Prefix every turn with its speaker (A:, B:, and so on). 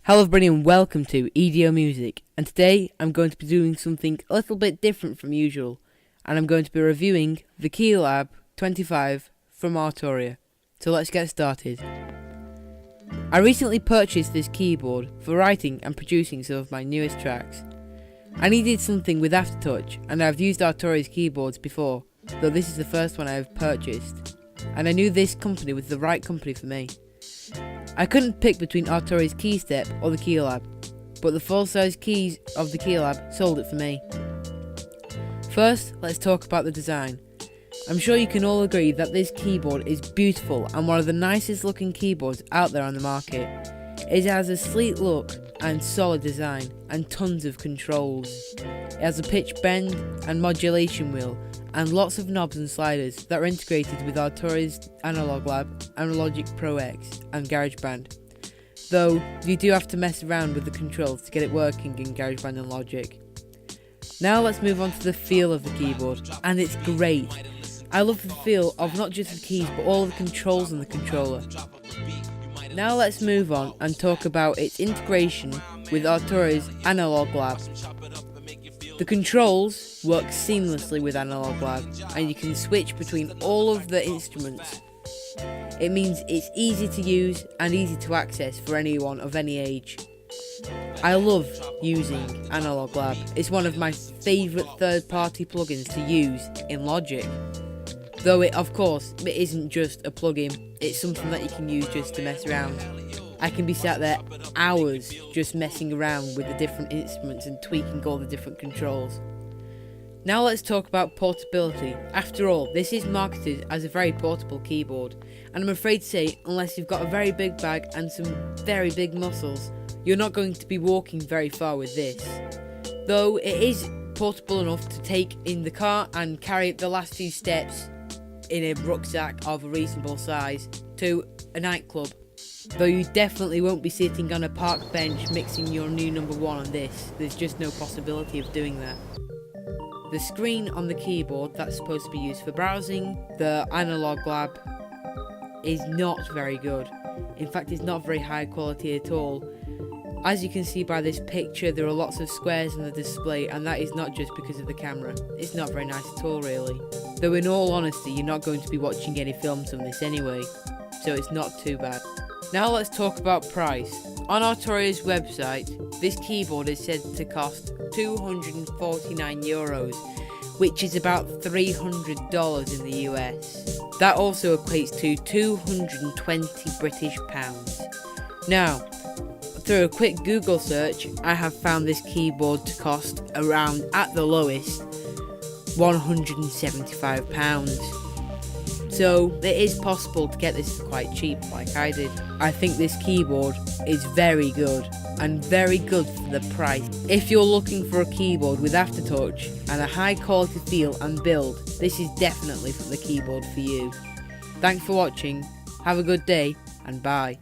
A: Hello everybody and welcome to EDO Music, and today I'm going to be doing something a little bit different from usual, and I'm going to be reviewing the KeyLab 25 from Arturia. So let's get started. I recently purchased this keyboard for writing and producing some of my newest tracks. I needed something with aftertouch, and I've used Arturia's keyboards before, though this is the first one I have purchased, and I knew this company was the right company for me. I couldn't pick between Arturia's KeyStep or the KeyLab, but the full-size keys of the KeyLab sold it for me. First, let's talk about the design. I'm sure you can all agree that this keyboard is beautiful and one of the nicest looking keyboards out there on the market. It has a sleek look and solid design and tons of controls. It has a pitch bend and modulation wheel and lots of knobs and sliders that are integrated with Arturia's Analog Lab and Logic Pro X and GarageBand. Though you do have to mess around with the controls to get it working in GarageBand and Logic. Now let's move on to the feel of the keyboard, and it's great. I love the feel of not just the keys but all of the controls on the controller. Now let's move on and talk about its integration with Arturia's Analog Lab. The controls work seamlessly with Analog Lab, and you can switch between all of the instruments. It means it's easy to use and easy to access for anyone of any age. I love using Analog Lab. It's one of my favourite third-party plugins to use in Logic. Though it isn't just a plugin, it's something that you can use just to mess around. I can be sat there hours just messing around with the different instruments and tweaking all the different controls. Now let's talk about portability. After all, this is marketed as a very portable keyboard, and I'm afraid to say, unless you've got a very big bag and some very big muscles, you're not going to be walking very far with this. Though it is portable enough to take in the car and carry the last few steps in a rucksack of a reasonable size to a nightclub. Though you definitely won't be sitting on a park bench mixing your new number one on this. There's just no possibility of doing that. The screen on the keyboard that's supposed to be used for browsing, the Analog Lab, is not very good. In fact, it's not very high quality at all. As you can see by this picture, there are lots of squares on the display, and that is not just because of the camera. It's not very nice at all, really. Though in all honesty, you're not going to be watching any films on this anyway, so it's not too bad. Now let's talk about price. On Arturia's website, this keyboard is said to cost €249, which is about $300 in the US. That also equates to 220 British pounds. Now, through a quick Google search, I have found this keyboard to cost around, at the lowest, £175. So it is possible to get this quite cheap, like I did. I think this keyboard is very good, and very good for the price. If you're looking for a keyboard with aftertouch and a high quality feel and build, this is definitely the keyboard for you. Thanks for watching, have a good day, and bye.